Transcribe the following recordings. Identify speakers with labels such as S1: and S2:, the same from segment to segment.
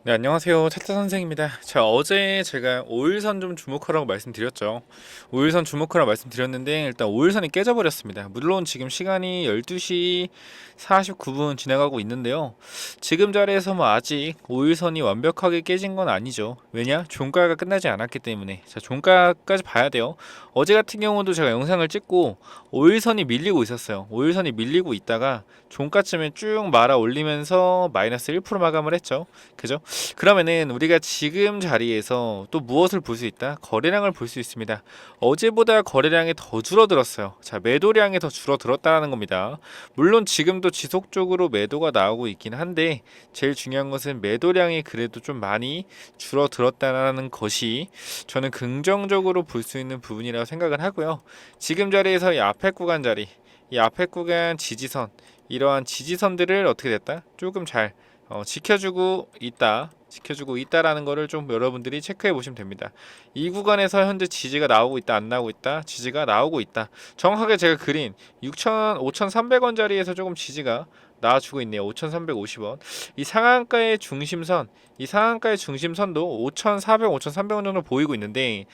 S1: 네, 안녕하세요. 차트 선생입니다. 자, 어제 제가 5일선 좀 주목하라고 말씀드렸죠. 5일선 주목하라고 말씀드렸는데 일단 5일선이 깨져버렸습니다. 물론 지금 시간이 12시 49분 지나가고 있는데요. 지금 자리에서 뭐 아직 5일선이 완벽하게 깨진 건 아니죠. 왜냐? 종가가 끝나지 않았기 때문에. 자, 종가까지 봐야 돼요. 어제 같은 경우도 제가 영상을 찍고 5일선이 밀리고 있었어요. 5일선이 밀리고 있다가 종가쯤에 쭉 말아 올리면서 마이너스 1% 마감을 했죠. 그죠? 그러면은 우리가 지금 자리에서 또 무엇을 볼 수 있다? 거래량을 볼 수 있습니다. 어제보다 거래량이 더 줄어들었어요. 자, 매도량이 더 줄어들었다는 겁니다. 물론 지금도 지속적으로 매도가 나오고 있긴 한데 제일 중요한 것은 매도량이 그래도 좀 많이 줄어들었다는 것이 저는 긍정적으로 볼 수 있는 부분이라고 생각을 하고요. 지금 자리에서 이 앞에 구간 자리, 이 앞에 구간 지지선, 이러한 지지선들을 어떻게 됐다? 조금 잘 지켜주고 있다라는 거를 좀 여러분들이 체크해 보시면 됩니다. 이 구간에서 현재 지지가 나오고 있다, 안 나오고 있다, 지지가 나오고 있다. 정확하게 제가 그린 5,300원 자리에서 조금 지지가 나와주고 있네요. 5,350원. 이 상한가의 중심선도 5,400, 5,300원 정도 보이고 있는데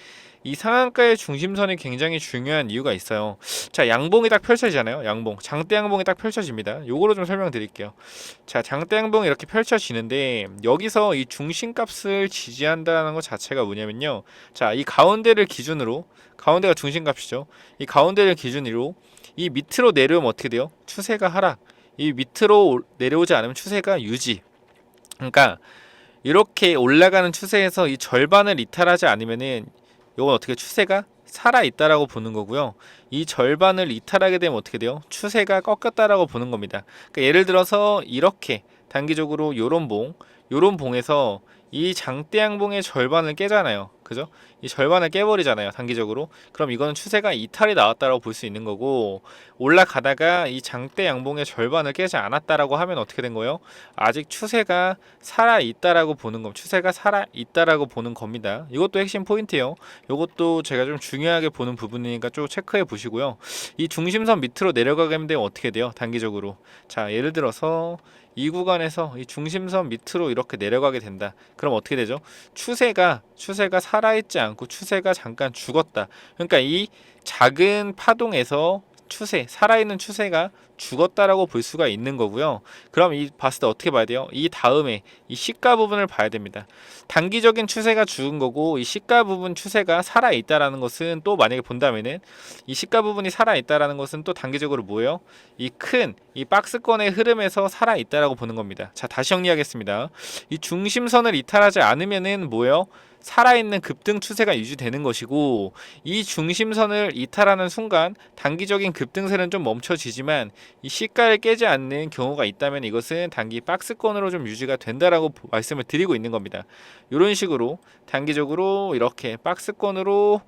S1: 이 상한가의 중심선이 굉장히 중요한 이유가 있어요. 자, 양봉이 딱 펼쳐지잖아요. 양봉. 장대 양봉이 딱 펼쳐집니다. 요거로 좀 설명드릴게요. 자, 장대 양봉이 이렇게 펼쳐지는데 여기서 이 중심값을 지지한다는 것 자체가 뭐냐면요. 자, 이 가운데를 기준으로 가운데가 중심값이죠. 이 가운데를 기준으로 이 밑으로 내려오면 어떻게 돼요? 추세가 하락. 이 밑으로 내려오지 않으면 추세가 유지. 그러니까 이렇게 올라가는 추세에서 이 절반을 이탈하지 않으면은 이건 어떻게 추세가 살아 있다라고 보는 거고요. 이 절반을 이탈하게 되면 어떻게 돼요? 추세가 꺾였다라고 보는 겁니다. 그러니까 예를 들어서 이렇게 단기적으로 요런 봉에서 이 장대양봉의 절반을 깨잖아요. 그죠? 이 절반을 깨버리잖아요. 단기적으로. 그럼 이거는 추세가 이탈이 나왔다라고 볼 수 있는 거고 올라가다가 이 장대 양봉의 절반을 깨지 않았다라고 하면 어떻게 된 거예요? 아직 추세가 살아 있다라고 보는 겁니다. 추세가 살아 있다라고 보는 겁니다. 이것도 핵심 포인트예요. 이것도 제가 좀 중요하게 보는 부분이니까 좀 체크해 보시고요. 이 중심선 밑으로 내려가게 되면 어떻게 돼요? 단기적으로. 자, 예를 들어서 이 구간에서 이 중심선 밑으로 이렇게 내려가게 된다. 그럼 어떻게 되죠? 추세가 살아있지 않고 추세가 잠깐 죽었다. 그러니까 이 작은 파동에서 살아있는 추세가 죽었다라고 볼 수가 있는 거고요. 그럼 이 봤을 때 어떻게 봐야 돼요? 이 다음에 이 시가 부분을 봐야 됩니다. 단기적인 추세가 죽은 거고 이 시가 부분 추세가 살아 있다라는 것은 또 만약에 본다면은 이 시가 부분이 살아 있다라는 것은 또 단기적으로 뭐예요? 이 박스권의 흐름에서 살아 있다라고 보는 겁니다. 자, 다시 정리하겠습니다. 이 중심선을 이탈하지 않으면은 뭐예요? 살아있는 급등 추세가 유지되는 것이고 이 중심선을 이탈하는 순간 단기적인 급등세는 좀 멈춰지지만 이 시가를 깨지 않는 경우가 있다면 이것은 단기 박스권으로 좀 유지가 된다라고 말씀을 드리고 있는 겁니다. 이런 식으로 단기적으로 이렇게 박스권으로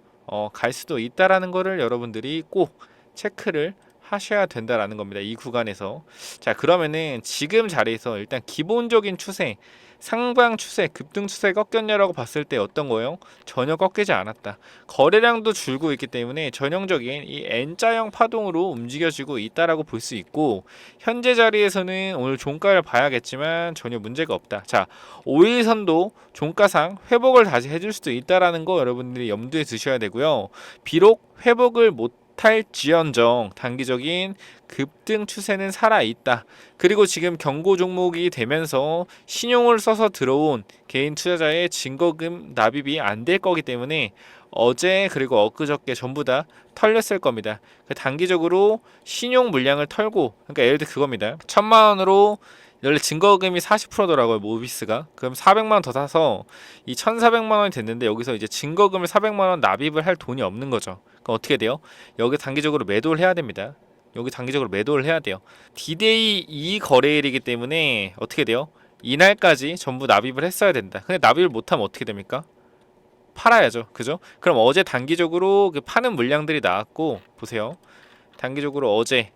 S1: 갈 수도 있다라는 거를 여러분들이 꼭 체크를 하셔야 된다라는 겁니다. 이 구간에서. 자, 그러면은 지금 자리에서 일단 기본적인 추세, 상방 추세, 급등 추세 꺾였냐라고 봤을 때 어떤 거예요? 전혀 꺾이지 않았다. 거래량도 줄고 있기 때문에 전형적인 이 N자형 파동으로 움직여지고 있다라고 볼 수 있고 현재 자리에서는 오늘 종가를 봐야겠지만 전혀 문제가 없다. 자, 5일선도 종가상 회복을 다시 해줄 수도 있다라는 거 여러분들이 염두에 두셔야 되고요. 비록 회복을 못 탈지연정 단기적인 급등 추세는 살아있다. 그리고 지금 경고 종목이 되면서 신용을 써서 들어온 개인 투자자의 증거금 납입이 안 될 거기 때문에 어제 그리고 엊그저께 전부 다 털렸을 겁니다. 단기적으로 신용 물량을 털고 그러니까 예를 들어 그겁니다. 1,000만 원으로 원래 증거금이 40%더라고요 모비스가. 그럼 400만 원 더 사서 이 1,400만 원이 됐는데 여기서 이제 증거금을 400만 원 납입을 할 돈이 없는 거죠. 그럼 어떻게 돼요? 여기 단기적으로 매도를 해야 됩니다. 여기 단기적으로 매도를 해야 돼요. 디데이 이 거래일이기 때문에 어떻게 돼요? 이날까지 전부 납입을 했어야 된다. 근데 납입을 못하면 어떻게 됩니까? 팔아야죠. 그죠? 그럼 어제 단기적으로 그 파는 물량들이 나왔고 보세요. 단기적으로 어제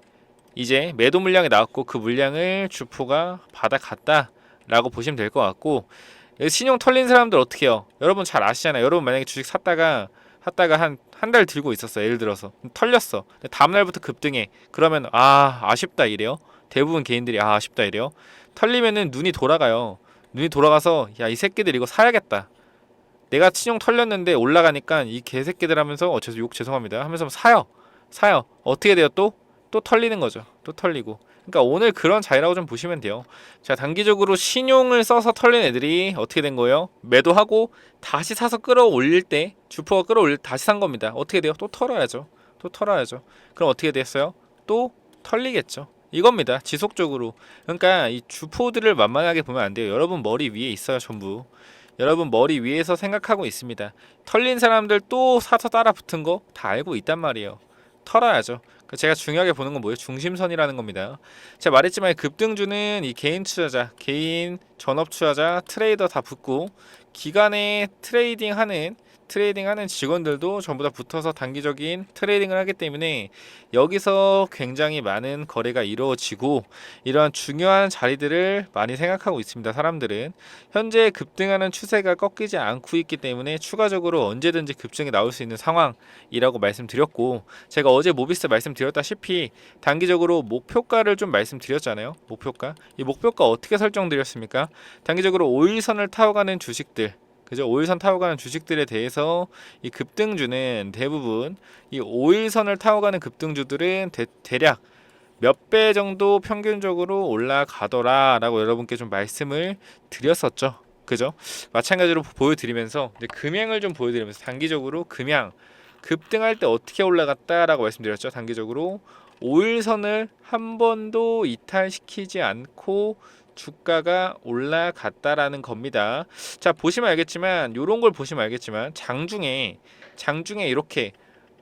S1: 이제 매도 물량이 나왔고 그 물량을 주포가 받아갔다 라고 보시면 될 것 같고 신용 털린 사람들 어떻게 해요? 여러분 잘 아시잖아요. 여러분 만약에 주식 샀다가 한 달 들고 있었어. 예를 들어서 털렸어. 다음날부터 급등해. 그러면 아쉽다 이래요. 대부분 개인들이 아쉽다 이래요. 털리면은 눈이 돌아가요. 눈이 돌아가서 야, 이 새끼들 이거 사야겠다. 내가 신용 털렸는데 올라가니까 이 개새끼들 하면서 욕 죄송합니다 하면서 사요. 어떻게 돼요? 또 털리는 거죠. 또 털리고. 그러니까 오늘 그런 자리라고 좀 보시면 돼요. 자, 단기적으로 신용을 써서 털린 애들이 어떻게 된 거예요? 매도하고 다시 사서 끌어올릴 때, 주포가 끌어올릴 때 다시 산 겁니다. 어떻게 돼요? 또 털어야죠. 그럼 어떻게 됐어요? 또 털리겠죠. 이겁니다. 지속적으로. 그러니까 이 주포들을 만만하게 보면 안 돼요. 여러분 머리 위에 있어요, 전부. 여러분 머리 위에서 생각하고 있습니다. 털린 사람들 또 사서 따라 붙은 거 다 알고 있단 말이에요. 털어야죠. 제가 중요하게 보는 건 뭐예요? 중심선이라는 겁니다. 제가 말했지만 급등주는 이 개인 투자자, 개인 전업 투자자, 트레이더 다 붙고 기간에 트레이딩하는 직원들도 전부 다 붙어서 단기적인 트레이딩을 하기 때문에 여기서 굉장히 많은 거래가 이루어지고 이러한 중요한 자리들을 많이 생각하고 있습니다. 사람들은 현재 급등하는 추세가 꺾이지 않고 있기 때문에 추가적으로 언제든지 급등이 나올 수 있는 상황이라고 말씀드렸고, 제가 어제 모비스 말씀드렸다시피 단기적으로 목표가를 좀 말씀드렸잖아요. 이 목표가 어떻게 설정드렸습니까? 단기적으로 5일선을 타워가는 주식들, 그죠? 5일선 타워가는 주식들에 대해서 이 급등주는 대부분 이 5일선을 타워가는 급등주들은 대략 몇 배 정도 평균적으로 올라가더라 라고 여러분께 좀 말씀을 드렸었죠. 그죠? 마찬가지로 보여드리면서 이제 금양을 좀 보여드리면서 단기적으로 금양 급등할 때 어떻게 올라갔다라고 말씀드렸죠. 단기적으로 5일선을 한 번도 이탈시키지 않고 주가가 올라갔다라는 겁니다. 자, 보시면 알겠지만 요런 걸 보시면 알겠지만 장중에 이렇게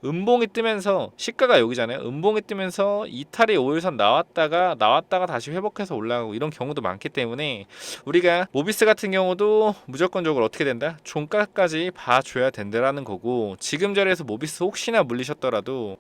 S1: 음봉이 뜨면서 시가가 여기잖아요. 음봉이 뜨면서 이탈이 5일선 나왔다가 다시 회복해서 올라가고 이런 경우도 많기 때문에 우리가 모비스 같은 경우도 무조건적으로 어떻게 된다? 종가까지 봐줘야 된다라는 거고, 지금 자리에서 모비스 혹시나 물리셨더라도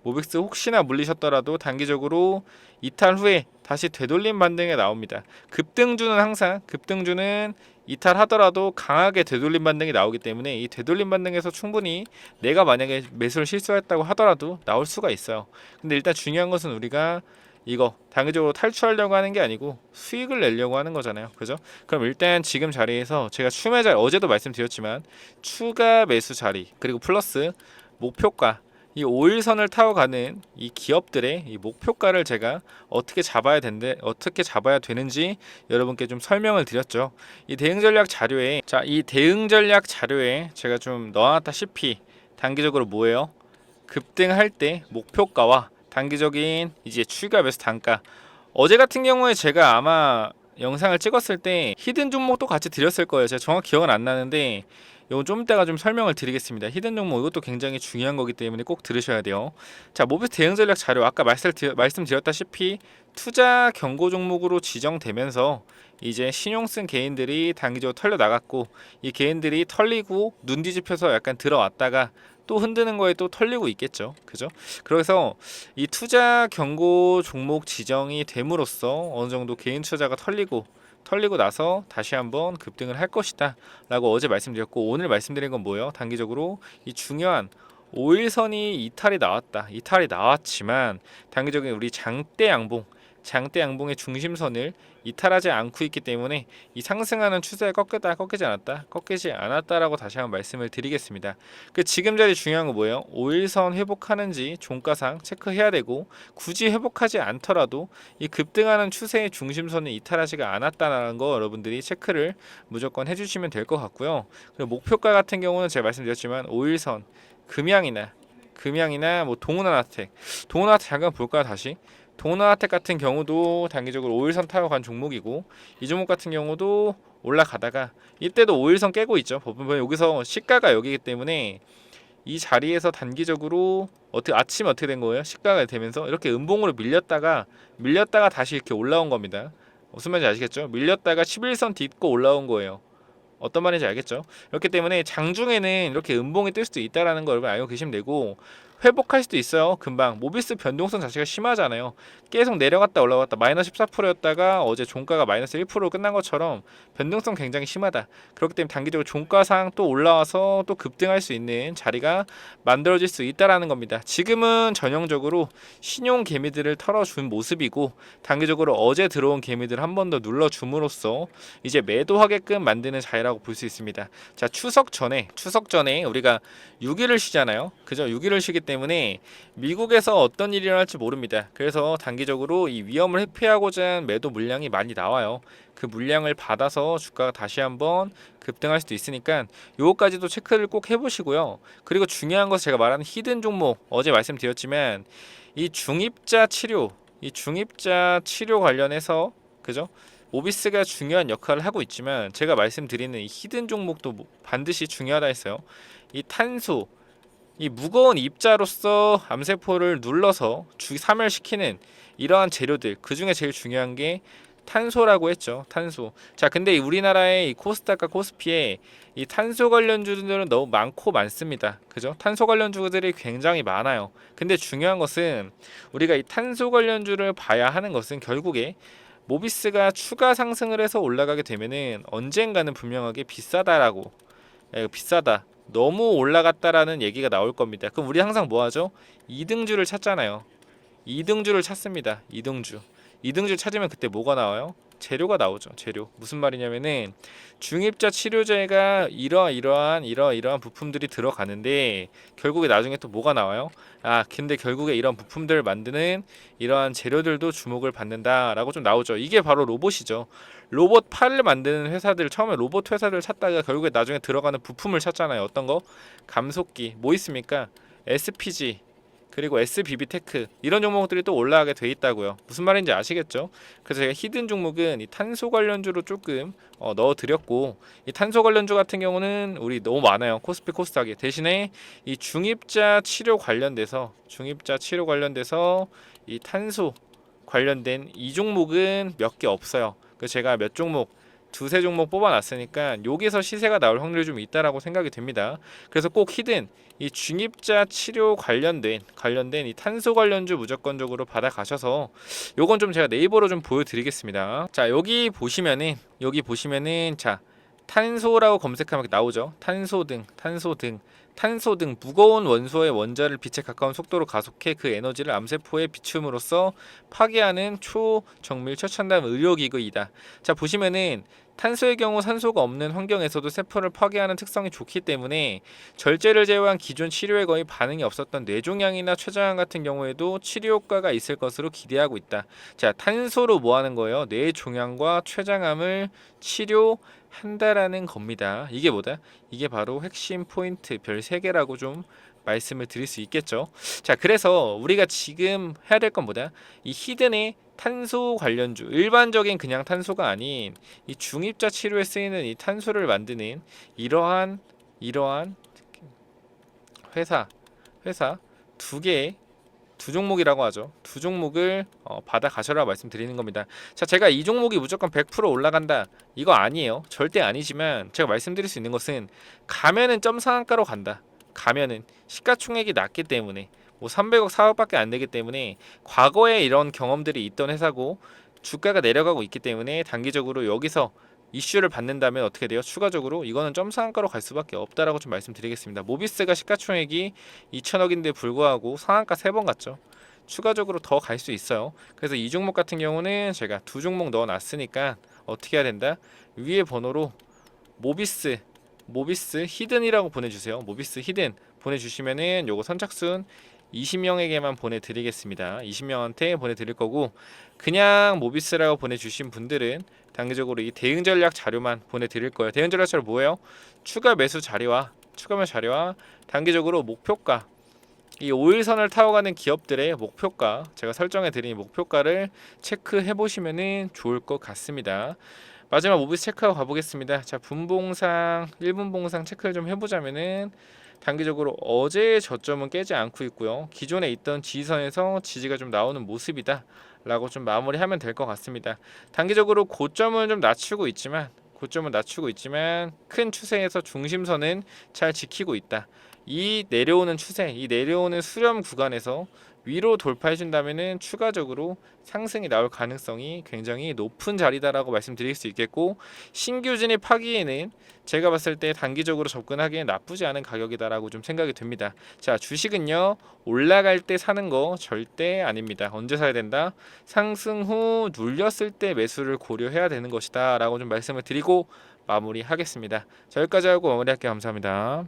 S1: 단기적으로 이탈 후에 다시 되돌림 반등에 나옵니다. 급등주는 이탈하더라도 강하게 되돌림 반등이 나오기 때문에 이 되돌림 반등에서 충분히 내가 만약에 매수를 실수했다고 하더라도 나올 수가 있어요. 근데 일단 중요한 것은 우리가 이거 단기적으로 탈출하려고 하는 게 아니고 수익을 내려고 하는 거잖아요. 그죠? 그럼 일단 지금 자리에서 제가 추매 자리, 어제도 말씀드렸지만 추가 매수 자리 그리고 플러스 목표가, 이 5일선을 타워가는 이 기업들의 이 목표가를 제가 어떻게 잡아야 되는지 여러분께 좀 설명을 드렸죠. 이 대응 전략 자료에 제가 좀 넣어놨다시피 단기적으로 뭐예요? 급등할 때 목표가와 단기적인 이제 추가 매수 단가. 어제 같은 경우에 제가 아마 영상을 찍었을 때 히든 종목도 같이 드렸을 거예요. 제가 정확히 기억은 안 나는데 이건 좀 이따가 좀 설명을 드리겠습니다. 히든 종목 이것도 굉장히 중요한 거기 때문에 꼭 들으셔야 돼요. 자, 모비스 대응 전략 자료 아까 말씀드렸다시피 투자 경고 종목으로 지정되면서 이제 신용 쓴 개인들이 단기적으로 털려 나갔고, 이 개인들이 털리고 눈 뒤집혀서 약간 들어왔다가 또 흔드는 거에 또 털리고 있겠죠. 그죠? 그래서 이 투자 경고 종목 지정이 됨으로써 어느 정도 개인 투자가 털리고 나서 다시 한번 급등을 할 것이다 라고 어제 말씀드렸고, 오늘 말씀드린 건 뭐예요? 단기적으로 이 중요한 5일선이 이탈이 나왔지만 단기적인 우리 장대 양봉의 중심선을 이탈하지 않고 있기 때문에 이 상승하는 추세가 꺾이지 않았다라고 다시 한번 말씀을 드리겠습니다. 그 지금 자리 중요한 거 뭐예요? 5일선 회복하는지 종가상 체크해야 되고, 굳이 회복하지 않더라도 이 급등하는 추세의 중심선을 이탈하지가 않았다는 거 여러분들이 체크를 무조건 해주시면 될 것 같고요. 그리고 목표가 같은 경우는 제가 말씀드렸지만 5일선 금양이나 뭐 동은하나텍 잠깐 볼까요? 다시 동은하나텍 같은 경우도 단기적으로 5일선 타고 간 종목이고, 이 종목 같은 경우도 올라가다가 이때도 5일선 깨고 있죠. 보면 여기서 시가가 여기기 때문에 이 자리에서 단기적으로 아침에 어떻게 된 거예요? 시가가 되면서 이렇게 음봉으로 밀렸다가 다시 이렇게 올라온 겁니다. 무슨 말인지 아시겠죠? 밀렸다가 11선 딛고 올라온 거예요. 어떤 말인지 알겠죠? 그렇기 때문에 장중에는 이렇게 음봉이 뜰 수도 있다라는 걸 여러분 알고 계시면 되고, 회복할 수도 있어요. 금방. 모비스 변동성 자체가 심하잖아요. 계속 내려갔다 올라갔다 마이너스 14%였다가 어제 종가가 마이너스 1%로 끝난 것처럼 변동성 굉장히 심하다. 그렇기 때문에 단기적으로 종가상 또 올라와서 또 급등할 수 있는 자리가 만들어질 수 있다라는 겁니다. 지금은 전형적으로 신용 개미들을 털어준 모습이고 단기적으로 어제 들어온 개미들 한 번 더 눌러줌으로써 이제 매도하게끔 만드는 자리라고 볼 수 있습니다. 자, 추석 전에 우리가 6일을 쉬잖아요. 그죠? 6일을 쉬기 때문에 미국에서 어떤 일이 일어날지 모릅니다. 그래서 단기적으로 이 위험을 회피하고자 한 매도 물량이 많이 나와요. 그 물량을 받아서 주가가 다시 한번 급등할 수도 있으니까 요거까지도 체크를 꼭 해보시고요. 그리고 중요한 것은 제가 말하는 히든 종목 어제 말씀드렸지만 이 중입자 치료 관련해서 그죠? 모비스가 중요한 역할을 하고 있지만 제가 말씀드리는 이 히든 종목도 반드시 중요하다 했어요. 이 탄소, 이 무거운 입자로서 암세포를 눌러서 사멸시키는 이러한 재료들, 그 중에 제일 중요한 게 탄소라고 했죠. 탄소. 자, 근데 우리나라의 이 코스닥과 코스피에 이 탄소 관련주들은 너무 많습니다. 그죠? 탄소 관련주들이 굉장히 많아요. 근데 중요한 것은 우리가 이 탄소 관련주를 봐야 하는 것은 결국에 모비스가 추가 상승을 해서 올라가게 되면은 언젠가는 분명하게 비싸다라고, 비싸다, 너무 올라갔다라는 얘기가 나올 겁니다. 그럼 우리 항상 뭐 하죠? 2등주를 찾잖아요. 2등주를 찾습니다. 2등주 찾으면 그때 뭐가 나와요? 재료가 나오죠. 재료. 무슨 말이냐면은 중입자 치료제가 이러이러한 부품들이 들어가는데 결국에 나중에 또 뭐가 나와요? 아, 근데 결국에 이런 부품들을 만드는 이러한 재료들도 주목을 받는다라고 좀 나오죠. 이게 바로 로봇이죠. 로봇 팔을 만드는 회사들, 처음에 로봇 회사들 찾다가 결국에 나중에 들어가는 부품을 찾잖아요. 어떤 거? 감속기. 뭐 있습니까? SPG, 그리고 SBB테크, 이런 종목들이 또 올라가게 돼 있다고요. 무슨 말인지 아시겠죠? 그래서 제가 히든 종목은 이 탄소 관련주로 조금 넣어드렸고, 이 탄소 관련주 같은 경우는 우리 너무 많아요. 코스피 코스닥에. 대신에 이 중입자 치료 관련돼서 이 탄소 관련된 이 종목은 몇 개 없어요. 그래서 제가 몇 종목, 두세 종목 뽑아놨으니까 여기서 시세가 나올 확률이 좀 있다라고 생각이 됩니다. 그래서 꼭 히든 이 중입자 치료 관련된 이 탄소 관련주 무조건적으로 받아가셔서 요건 좀 제가 네이버로 좀 보여드리겠습니다. 자, 여기 보시면은 자, 탄소라고 검색하면 나오죠. 탄소 등 무거운 원소의 원자를 빛에 가까운 속도로 가속해 그 에너지를 암세포에 비춤으로써 파괴하는 초정밀 최첨단 의료기기이다. 자, 보시면은 탄소의 경우 산소가 없는 환경에서도 세포를 파괴하는 특성이 좋기 때문에 절제를 제외한 기존 치료에 거의 반응이 없었던 뇌종양이나 췌장암 같은 경우에도 치료 효과가 있을 것으로 기대하고 있다. 자, 탄소로 뭐 하는 거예요? 뇌종양과 췌장암을 치료한다라는 겁니다. 이게 뭐다? 이게 바로 핵심 포인트 별 3개라고 좀 말씀을 드릴 수 있겠죠. 자, 그래서 우리가 지금 해야 될 건 뭐다? 이 히든의 탄소 관련주, 일반적인 그냥 탄소가 아닌 이 중입자 치료에 쓰이는 이 탄소를 만드는 이러한 회사 두 종목이라고 하죠. 두 종목을 받아 가셔라 말씀드리는 겁니다. 자, 제가 이 종목이 무조건 100% 올라간다, 이거 아니에요. 절대 아니지만 제가 말씀드릴 수 있는 것은 가면은 점 상한가로 간다. 가면은 시가총액이 낮기 때문에 뭐 300억 4억밖에 안 되기 때문에 과거에 이런 경험들이 있던 회사고 주가가 내려가고 있기 때문에 단기적으로 여기서 이슈를 받는다면 어떻게 돼요? 추가적으로 이거는 점상한가로 갈 수밖에 없다라고 좀 말씀드리겠습니다. 모비스가 시가총액이 2천억인데 불구하고 상한가 3번 갔죠. 추가적으로 더 갈 수 있어요. 그래서 이 종목 같은 경우는 제가 두 종목 넣어놨으니까 어떻게 해야 된다? 위에 번호로 모비스 히든이라고 보내주세요. 모비스 히든 보내주시면은 요거 선착순 20명에게만 보내드리겠습니다. 20명한테 보내드릴 거고, 그냥 모비스라고 보내주신 분들은 단기적으로 이 대응 전략 자료만 보내드릴 거예요. 대응 전략 자료 뭐예요? 추가 매수 자료와 단기적으로 목표가, 이 5일선을 타워가는 기업들의 목표가, 제가 설정해 드린 목표가를 체크해 보시면은 좋을 것 같습니다. 마지막 모비스 체크하고 가보겠습니다. 자, 분봉상 1분 봉상 체크를 좀 해보자면은 단기적으로 어제의 저점은 깨지 않고 있고요. 기존에 있던 지지선에서 지지가 좀 나오는 모습이다 라고 좀 마무리하면 될 것 같습니다. 단기적으로 고점은 좀 낮추고 있지만 큰 추세에서 중심선은 잘 지키고 있다. 이 내려오는 추세, 이 내려오는 수렴 구간에서 위로 돌파해 준다면은 추가적으로 상승이 나올 가능성이 굉장히 높은 자리다라고 말씀드릴 수 있겠고, 신규 진입하기에는 제가 봤을 때 단기적으로 접근하기엔 나쁘지 않은 가격이다라고 좀 생각이 듭니다. 자, 주식은요, 올라갈 때 사는 거 절대 아닙니다. 언제 사야 된다? 상승 후 눌렸을 때 매수를 고려해야 되는 것이다 라고 좀 말씀을 드리고 마무리하겠습니다. 자, 여기까지 하고 마무리할게요. 감사합니다.